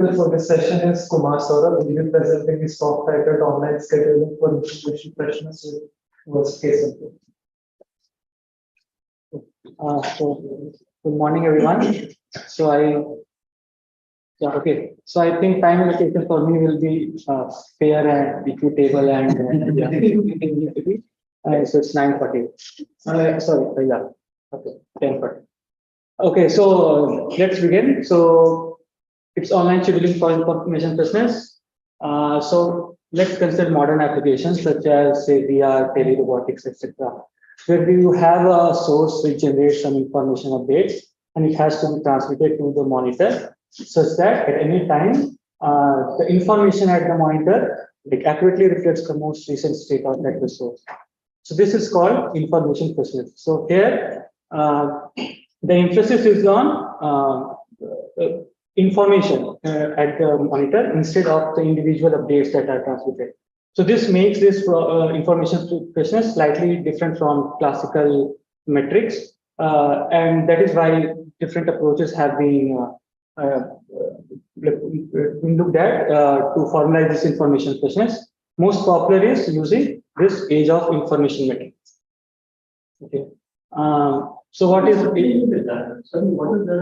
For this session is Kumar. Saurav will be presenting his talk titled Online Scheduling for Information Freshness with Worst Case Input. Good morning, everyone. So I think time allocation for me will be fair and equitable and so it's 9:40. Okay, 10:40. Okay, so let's begin. So it's online scheduling for information business. So let's consider modern applications such as say VR, telerobotics, etc. Where you have a source which generates some information updates and it has to be transmitted to the monitor such that at any time the information at the monitor accurately reflects the most recent state of that source. So this is called information freshness. So here the emphasis is on information at the monitor instead of the individual updates that are transmitted. So this makes this information freshness slightly different from classical metrics, and that is why different approaches have been looked at to formalize this information freshness. Most popular is using this age of information metric. Okay. So what is Sorry, what is the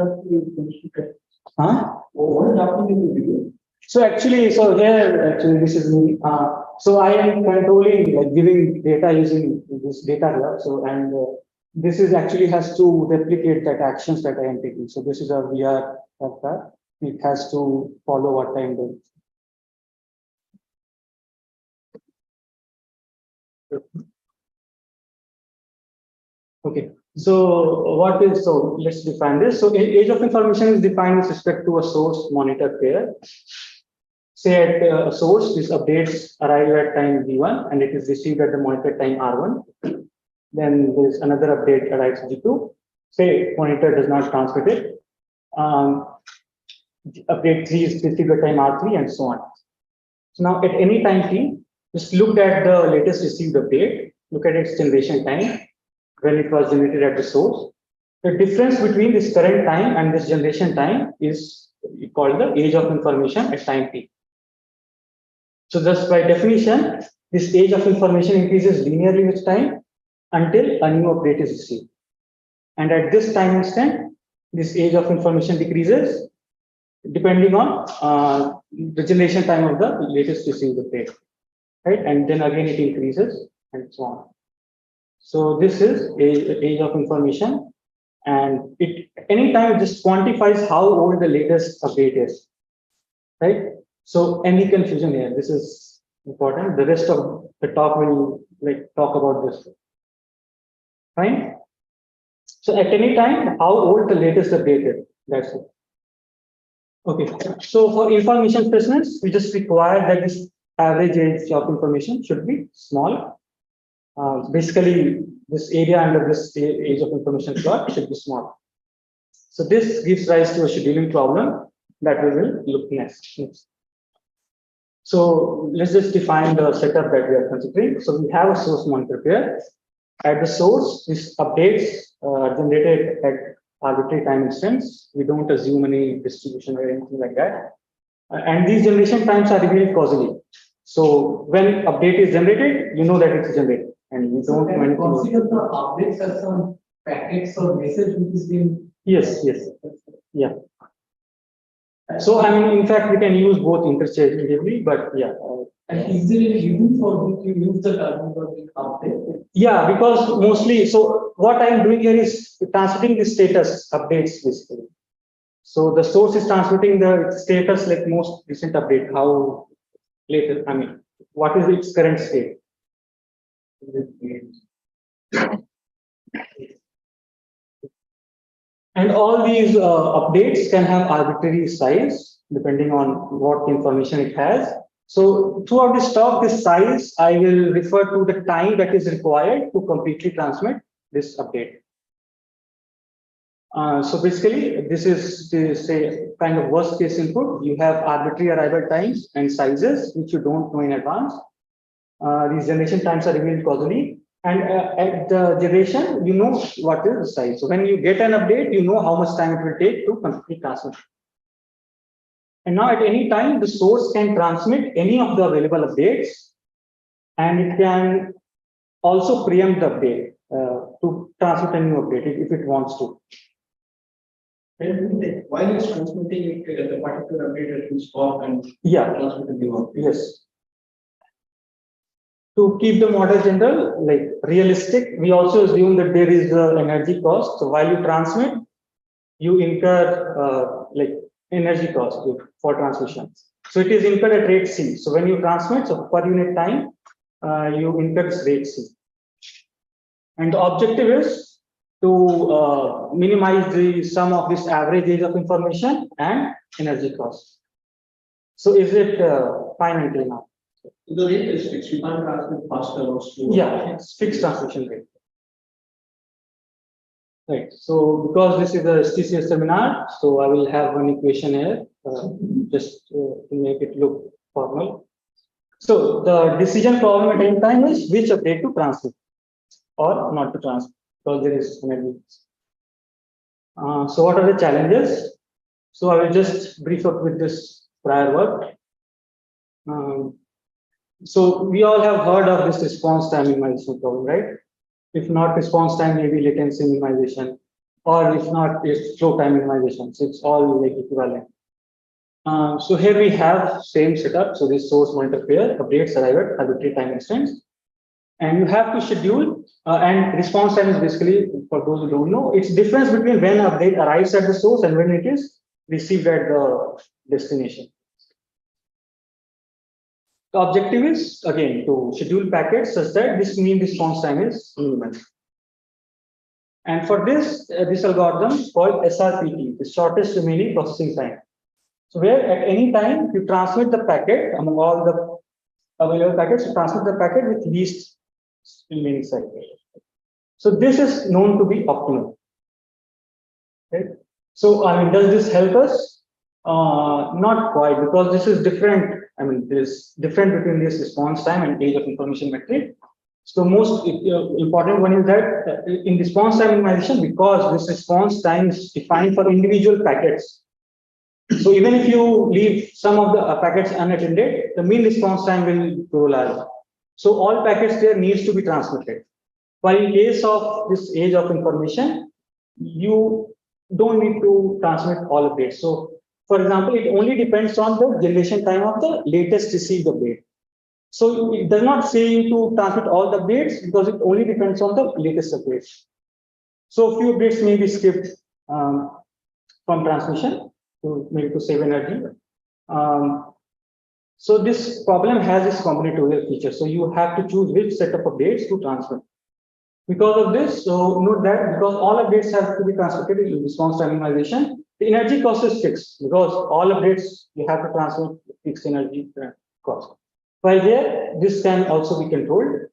what is happening in the So here this is me. So I am controlling giving data using this data here. So this is actually has to replicate that actions that I am taking. So this is a VR factor. It has to follow what I am doing. Okay. So let's define this. So age of information is defined with respect to a source monitor pair. Say at a source, this updates arrive at time V1 and it is received at the monitor time R1. Then there is another update arrives V2. Say monitor does not transmit it. Update 3 is received at time R3 and so on. So now at any time T, just look at the latest received update, look at its generation time, when it was generated at the source. The difference between this current time and this generation time is called the age of information at time T. So just by definition, this age of information increases linearly with time until a new update is received. And at this time instant, this age of information decreases depending on the generation time of the latest received update, right? And then again it increases and so on. So this is age of information, and it anytime it just quantifies how old the latest update is, right? So any confusion here, this is important. The rest of the talk will talk about this. Fine. So at any time, how old the latest update is. That's it. Okay. So for information freshness, we just require that this average age of information should be small. Basically, this area under this age of information plot should be small. So this gives rise to a scheduling problem that we will look next. So let's just define the setup that we are considering. So we have a source monitor pair. At the source, these updates are generated at arbitrary time instance. We don't assume any distribution or anything like that. And these generation times are revealed causally. So when update is generated, you know that it's generated. And you don't know anything. Consider the updates as some packets or message which is being. Yes. Yeah. So I mean, in fact, we can use both interchangeably, but yeah. And is there any reason for which you use the term update? Yeah, because mostly, so what I'm doing here is transmitting the status updates basically. So the source is transmitting the status like most recent update, how later, I mean, what is its current state. And all these updates can have arbitrary size depending on what information it has. So throughout this talk, this size, I will refer to the time that is required to completely transmit this update. So basically, this is say kind of worst case input. You have arbitrary arrival times and sizes, which you don't know in advance. These generation times are revealed causally. And at the generation, you know what is the size. So when you get an update, you know how much time it will take to completely transmit. And now at any time, the source can transmit any of the available updates, and it can also preempt the update to transmit a new update if it wants to. And while it's transmitting it, the particular update has been stopped and Yeah, transmitted the update. yes. To keep the model general, like realistic, we also assume that there is an energy cost. So while you transmit, you incur like energy cost for transmission. So it is incurred at rate C. So when you transmit, so per unit time, you incur this rate C. And the objective is to minimize the sum of this average age of information and energy cost. So is it fine until now? The rate is fixed. You can't transmit faster or slower. Yeah, it's fixed transmission rate. Right. So because this is a STCS seminar, so I will have one equation here, just to make it look formal. So the decision problem at any time is which update to transmit or not to transmit, because there is energy. So what are the challenges? So I will just brief up with this prior work. So we all have heard of this response time minimization problem, right? If not response time, maybe latency minimization, or if not, it's flow time minimization. So it's all like equivalent. So here we have same setup. So this source monitor pair updates arrive at arbitrary time instance, and you have to schedule. And response time is basically, for those who don't know, it's difference between when update arrives at the source and when it is received at the destination. The objective is, again, to schedule packets such that this mean response time is minimal. And for this, this algorithm is called SRPT, the shortest remaining processing time. So where at any time you transmit the packet among all the available packets, you transmit the packet with least remaining cycle. So this is known to be optimal. Okay. So I mean, does this help us? Not quite, because this is different. I mean, there's different between this response time and age of information metric. So most important one is that in response time minimization, because this response time is defined for individual packets. So even if you leave some of the packets unattended, the mean response time will grow large. So all packets there needs to be transmitted. While in case of this age of information, you don't need to transmit all updates. So for example, it only depends on the generation time of the latest received update. So it does not say you to transmit all the updates because it only depends on the latest updates. So a few updates may be skipped from transmission to maybe to save energy. So this problem has this combinatorial feature. So you have to choose which set of updates to transmit. Because of this, so note that because all updates have to be transmitted in response time minimization, the energy cost is fixed because all updates you have to transmit fixed energy cost. While here, this can also be controlled.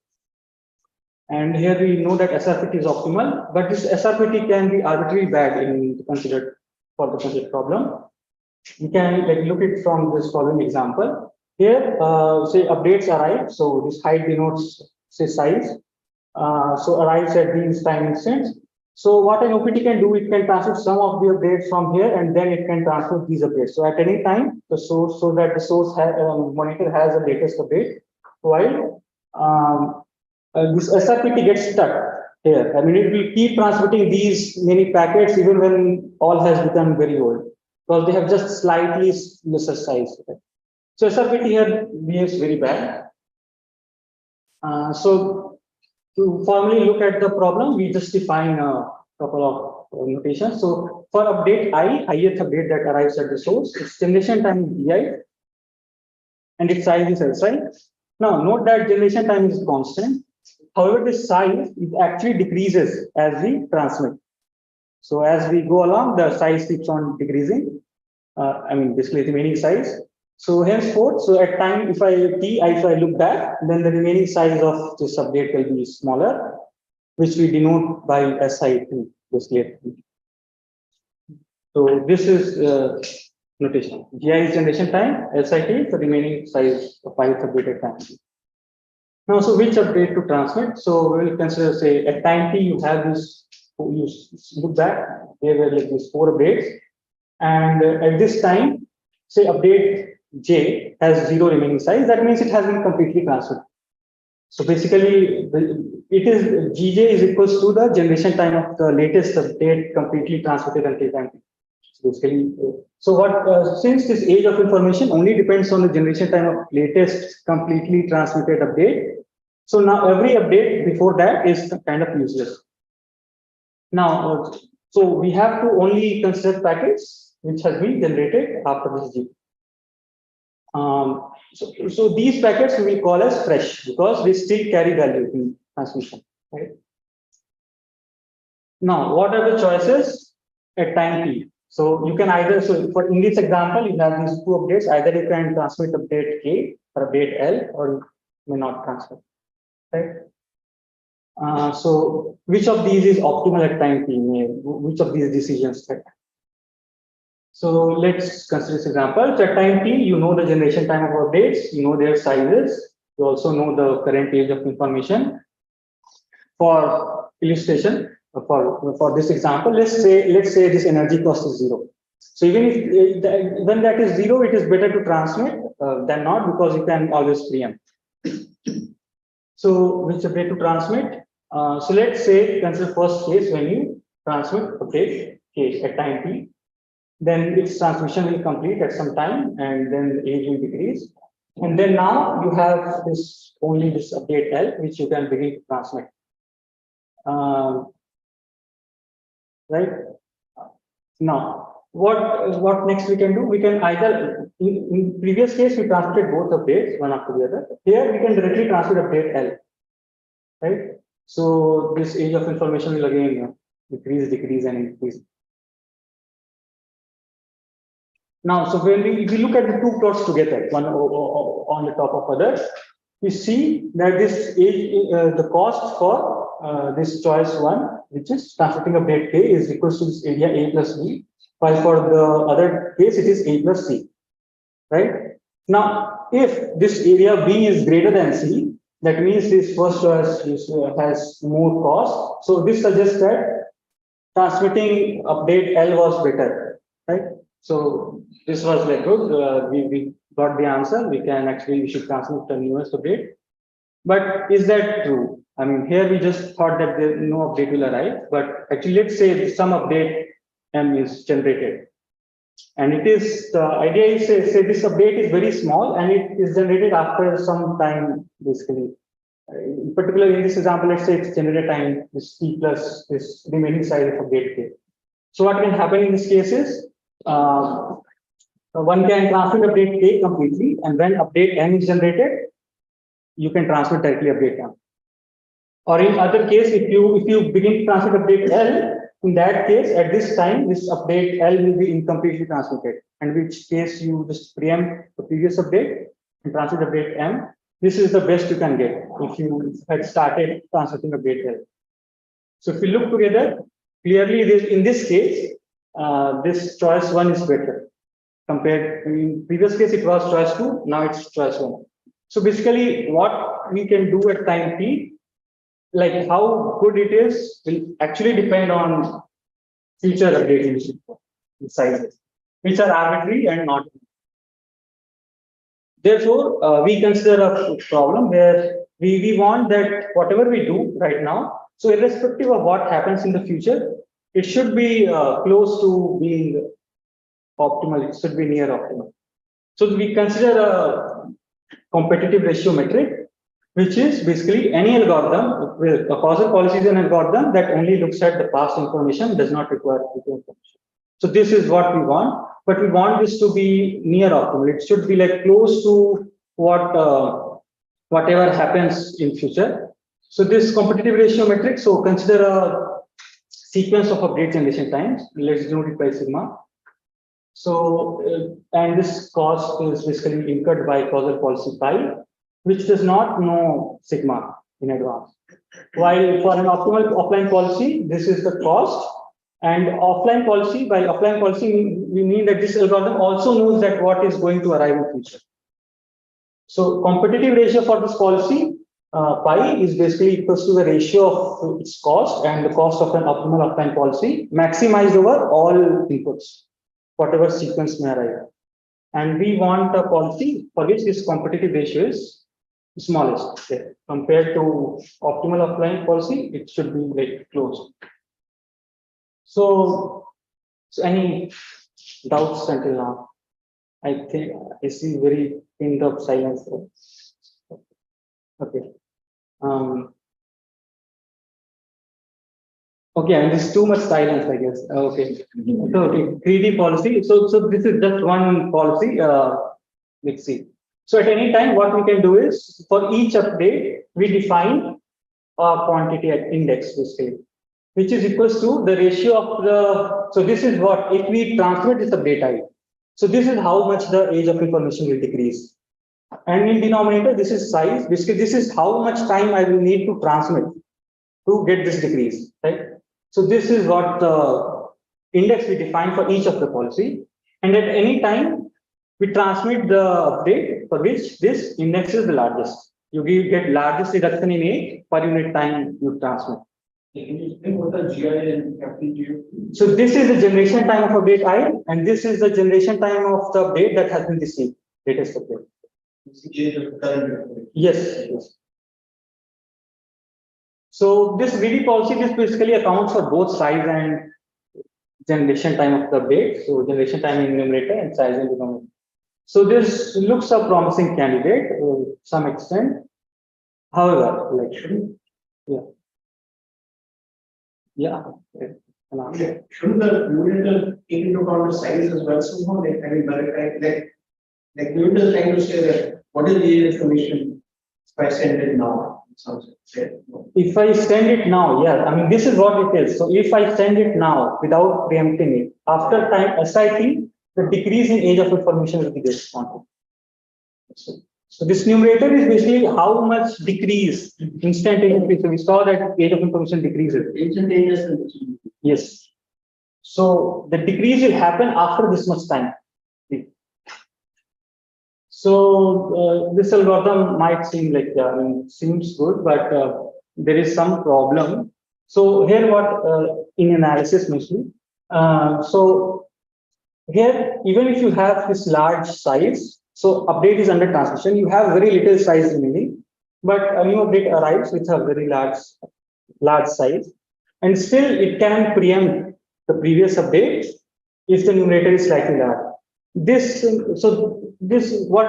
And here we know that SRPT is optimal, but this SRPT can be arbitrarily bad in considered for the considered problem. We can like look at from this following example. Here, say updates arrive. So this height denotes say size. So arrives at these time instance. So what an OPT can do, it can transmit some of the updates from here, and then it can transmit these updates. So at any time, the source, so that the source monitor has the latest update, while this SRPT gets stuck here. I mean, it will keep transmitting these many packets even when all has become very old, because they have just slightly lesser size. So SRPT here behaves very bad. So to formally look at the problem, we just define a couple of notations. So for update I, ith update that arrives at the source, its generation time is di, and its size is S, right? Now note that generation time is constant. However, this size it actually decreases as we transmit. So as we go along, the size keeps on decreasing. I mean, basically remaining size. So henceforth, so at time, if I look back, then the remaining size of this update will be smaller, which we denote by SIT, basically. So this is notation. GI is generation time, SIT is the remaining size of ith updated time. Now, so which update to transmit? So we will consider, say, at time t, you have this, you look back, there were like these 4 updates. And at this time, say update J has 0 remaining size, that means it has been completely transferred. So basically, it is Gj is equals to the generation time of the latest update completely transmitted until time. So basically, since this age of information only depends on the generation time of latest completely transmitted update, so now every update before that is kind of useless. Now, so we have to only consider packets which has been generated after this G. So these packets we will call as fresh because they still carry value in transmission. Right? Now, what are the choices at time t? So you can either, so for in this example, you have these two updates. Either you can transmit update k or update l, or you may not transmit. Right? So which of these is optimal at time t? Which of these decisions? Right? So let's consider this example. So at time t, you know the generation time of updates, you know their sizes, you also know the current age of information. For illustration, for this example, let's say this energy cost is 0. So even if when that is 0, it is better to transmit than not because you can always preempt. So which is better to transmit? So let's say consider first case when you transmit update k at time t. Then its transmission will complete at some time, and then the age will decrease. And then now you have only this update L, which you can begin to transmit. Right now, what next we can do? We can either in previous case we transmitted both updates one after the other. Here we can directly transmit update L. Right. So this age of information will again decrease, and increase. Now, so when we look at the two plots together, one on the top of other, we see that this age, the cost for this choice one, which is transmitting update k, is equals to this area A plus B, while for the other case it is A plus C. Right? Now, if this area B is greater than C, that means this first choice has more cost. So this suggests that transmitting update L was better. Right? So this was like good. We got the answer. We should transmit the newest update. But is that true? I mean, here we just thought that no update will arrive. But actually, let's say some update M is generated, and it is the idea is say this update is very small and it is generated after some time, basically. In particular, in this example, let's say it's generated time this t plus this remaining size of update k. So what can happen in this case is one can transmit update k completely, and when update n is generated, you can transmit directly update m. Or in other case, if you begin to transmit update L, in that case, at this time, this update L will be incompletely transmitted, in which case you just preempt the previous update and transmit update M. This is the best you can get if you had started transmitting update L. So if we look together, clearly in this case, this choice one is better compared in previous case it was choice 2, now it's choice 1. So basically what we can do at time t, like how good it is, will actually depend on future updating sizes, which are arbitrary and not. Therefore, we consider a problem where we want that whatever we do right now, so irrespective of what happens in the future, it should be close to being optimal. It should be near optimal. So we consider a competitive ratio metric, which is basically any algorithm. A causal policy is an algorithm that only looks at the past information, does not require future information. So this is what we want, but we want this to be near optimal. It should be like close to whatever happens in future. So this competitive ratio metric, so consider a sequence of update generation times. Let's denote it by sigma. So, and this cost is basically incurred by causal policy pi, which does not know sigma in advance. While for an optimal offline policy, this is the cost. And offline policy, by offline policy, we mean that this algorithm also knows that what is going to arrive in future. So competitive ratio for this policy, pi is basically equals to the ratio of its cost and the cost of an optimal offline policy maximized over all inputs, whatever sequence may arrive. and we want a policy for which this competitive ratio is smallest. Okay. Compared to optimal offline policy, it should be like close. So any doubts until now? I think I see very hint of silence. Okay. Okay, and there's too much silence, I guess. Okay. So, okay, 3D policy. So this is just one policy. Let's see. So at any time, what we can do is for each update, we define a quantity at index, basically, which is equals to the ratio of the. So this is what if we transmit this update I. So this is how much the age of information will decrease. And in denominator, this is size. Basically, this is how much time I will need to transmit to get this decrease, right? So this is what the index we define for each of the policy. And at any time, we transmit the update for which this index is the largest. You get largest reduction in age per unit time you transmit. Can you explain what the GI and FPGA? So this is the generation time of update I, and this is the generation time of the update that has been received, latest update. Yes, yes. So this VD policy, this basically accounts for both size and generation time of the update. So generation time in numerator and size in denominator. So this looks a promising candidate to some extent. However, like, Shouldn't the numerator take into account the size as well somehow? Like numerator is trying to say that what is the information if I send it now? If I send it now, yeah, I mean, this is what it is. So if I send it now without preempting it, after time SIT, the decrease in age of information will be discounted. So this numerator is basically how much decrease instantaneously. So we saw that age of information decreases. Instantaneously. Yes. So the decrease will happen after this much time. So this algorithm might seem like seems good, but there is some problem. So here, what in analysis mostly. So here, even if you have this large size, so update is under transmission, you have very little size remaining, but a new update arrives with a very large size, and still it can preempt the previous update if the numerator is slightly large. What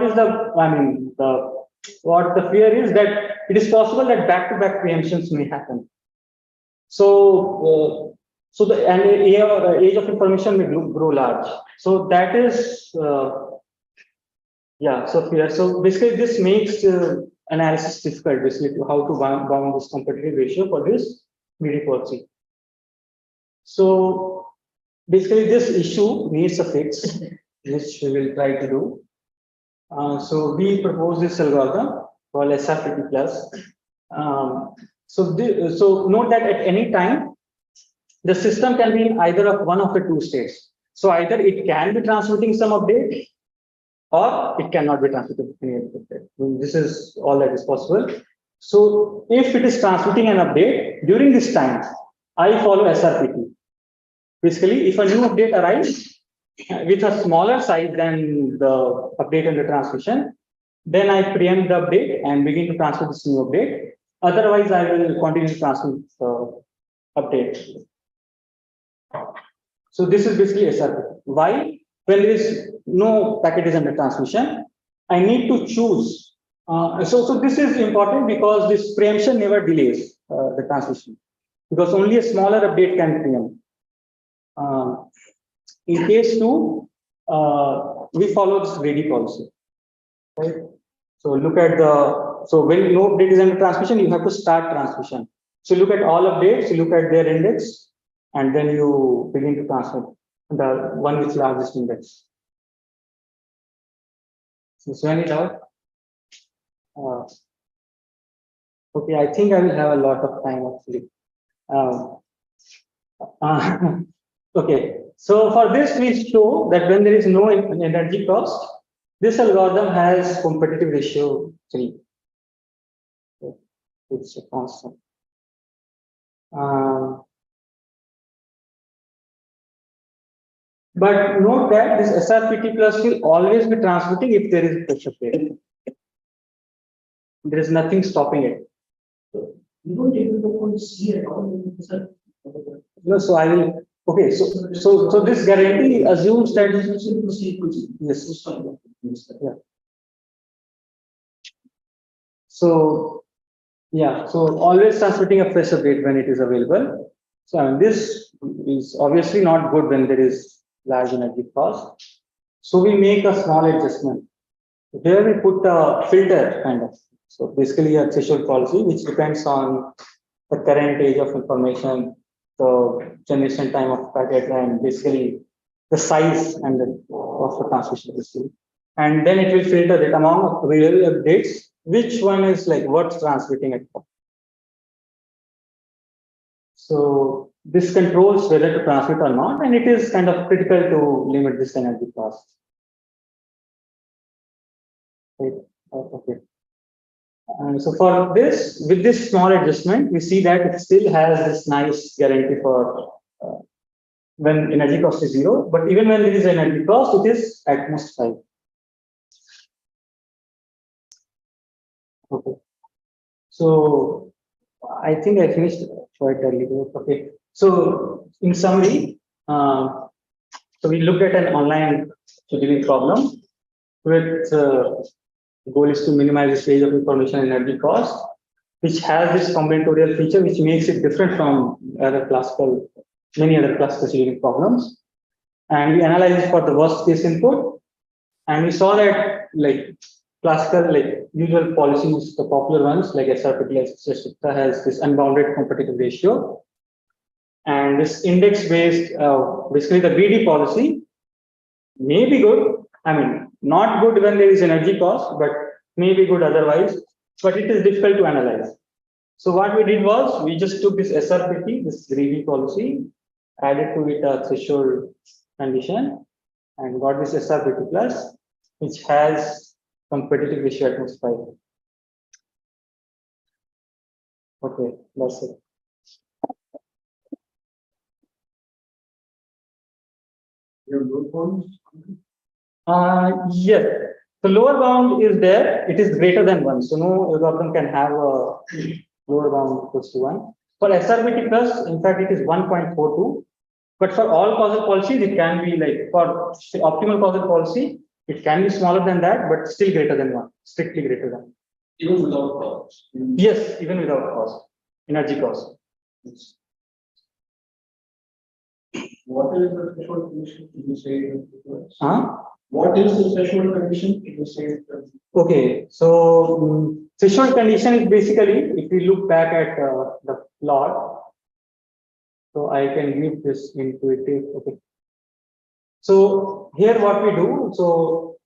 is the, what the fear is that it is possible that back-to-back preemptions may happen. So, the age of information may grow large. So that is, so fear. So basically this makes analysis difficult, basically how to bound this competitive ratio for this VD policy. So basically this issue needs a fix, which we will try to do. So we propose this algorithm called SRPT plus. So note that at any time, the system can be in either of one of the two states. So either it can be transmitting some update, or it cannot be transmitting any update. This is all that is possible. So if it is transmitting an update during this time, I follow SRPT. Basically, if a new update arrives with a smaller size than the update and the transmission, then I preempt the update and begin to transmit this new update. Otherwise, I will continue to transmit the update. So this is basically SRPT. Why? When there is no packet is under transmission, I need to choose. So this is important because this preemption never delays the transmission, because only a smaller update can preempt. In case 2, we follow this VD policy, right? So look at when no update is under transmission, you have to start transmission. So look at all updates, you look at their index, and then you begin to transmit the one with largest index. So any doubt? Okay, I think I will have a lot of time actually. Okay, so for this we show that when there is no energy cost, this algorithm has competitive ratio 3. It's a constant. But note that this SRPT plus will always be transmitting if there is pressure plate. There is nothing stopping it. You don't able to see at all, sir. No, so I will. Okay, so this guarantee assumes that yes. Yeah. So yeah, so always transmitting a pressure plate when it is available. So I mean, this is obviously not good when there is large energy cost. So we make a small adjustment. Here we put a filter kind of. So basically a threshold policy, which depends on the current age of information, the generation time of packet, and basically the size and the of the transmission receive. And then it will filter that among available updates, which one is like what's transmitting at what. So this controls whether to transmit or not, and it is kind of critical to limit this energy cost. Right. Okay. So for this, with this small adjustment, we see that it still has this nice guarantee for when energy cost is 0, but even when there is energy cost, it is at most 5. Okay. So I think I finished quite early. Okay. So in summary, so we looked at an online scheduling problem with the goal is to minimize the stage of information and energy cost, which has this combinatorial feature, which makes it different from many other classical scheduling problems. And we analyzed for the worst case input, and we saw that like classical, like usual policies, the popular ones like SRPT, etc., has this unbounded competitive ratio, and this index-based, basically the BD policy may be good. I mean, not good when there is energy cost, but may be good otherwise. But it is difficult to analyze. So what we did was we just took this SRPT, this greedy policy, added to it a threshold condition, and got this SRPT plus, which has competitive ratio at most 5. Okay, that's it. Your load points? Yes. The lower bound is there. It is greater than 1. So no algorithm can have a lower bound equals to 1. For SRPT plus, in fact, it is 1.42. But for all causal policies, it can be like for optimal causal policy, it can be smaller than that, but still greater than 1, strictly greater than. Even without cost. Yes, even without cost, energy cost. What is the threshold condition? Can you say it? Huh? What is the threshold condition? Can you say it? Okay, so threshold condition is basically, if we look back at the plot, so I can give this intuitive. Okay. So here what we do, so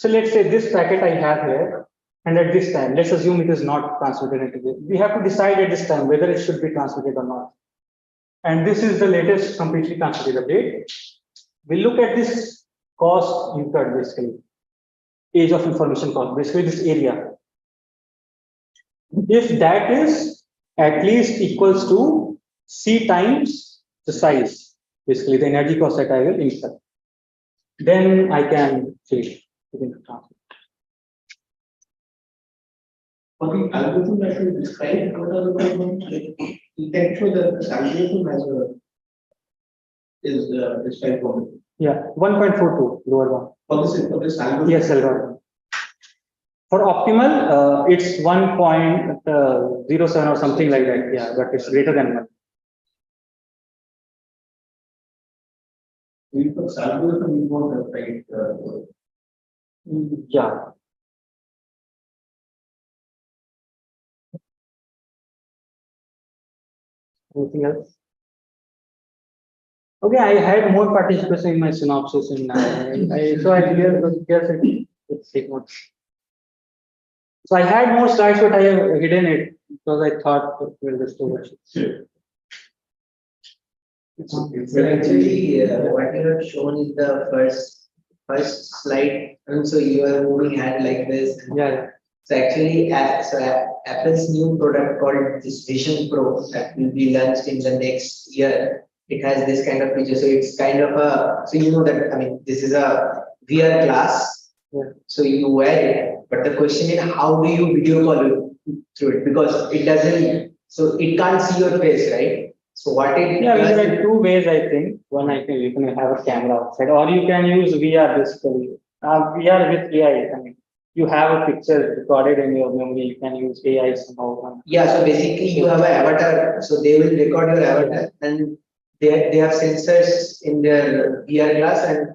let's say this packet I have here, and at this time, let's assume it is not transmitted into this. We have to decide at this time whether it should be transmitted or not. And this is the latest completely transmitted update. We look at this cost incurred, basically, age of information cost, basically this area. If that is at least equals to C times the size, basically the energy cost that I will incur, then I can change it into transmit. For the algorithm that we described, what are the problems? You can show that the algorithm has is described for it. Yeah, 1.42 lower bound. For this algorithm. Yes, algorithm. For optimal, it's 1.07 or something like that. Yeah, but it's greater than 1. For algorithm, we want the right. Yeah. Anything else? Okay, I had more participation in my synopsis, and so I let's take notes. So I had more slides, but I have hidden it because I thought we'll just do it. So actually, what you have shown is the first slide, and so you are moving hand like this. Yeah. So actually, Apple's new product called this Vision Pro that will be launched in the next year. it has this kind of feature. So it's kind of a, so you know that, I mean, this is a VR glass. Yeah. So you wear it, but the question is, how do you video call through it? Because it doesn't, so it can't see your face, right? So what it Yeah, does, there are two ways I think. One, I think you can have a camera outside, or you can use VR basically. VR with AI. I mean, you have a picture recorded in your memory. You can use AI somehow. yeah, so basically you have an avatar, so they will record your avatar and they have sensors in their VR glass, and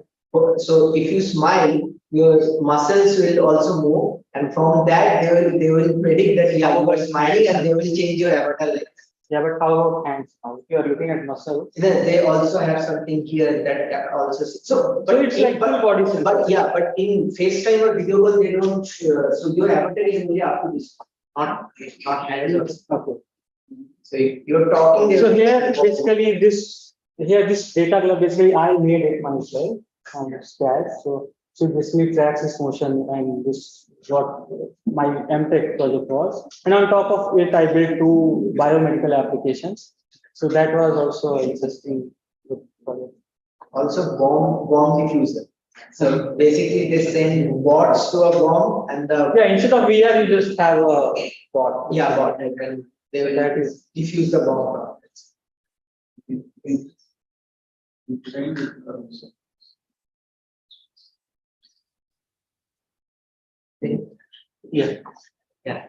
so if you smile, your muscles will also move, and from that they will predict that yeah, you are smiling, and they will change your avatar like. Yeah, but how about hands now? If you are looking at muscles, Then they also have something here that can also so so it's like full body sensor. but yeah, but in FaceTime or video call they don't so your avatar is only up to this, not hands. Okay. So if you're talking they So will- here basically this data glove basically I made it myself from scratch. So basically tracks this motion, and this what my MTech project was. And on top of it, I built two biomedical applications. So that was also interesting project. also bomb diffuser. So basically they send bots to a bomb and the Yeah, instead of VR, you just have a bot. yeah bot and they will That is diffuse the bomb. yeah. Yeah.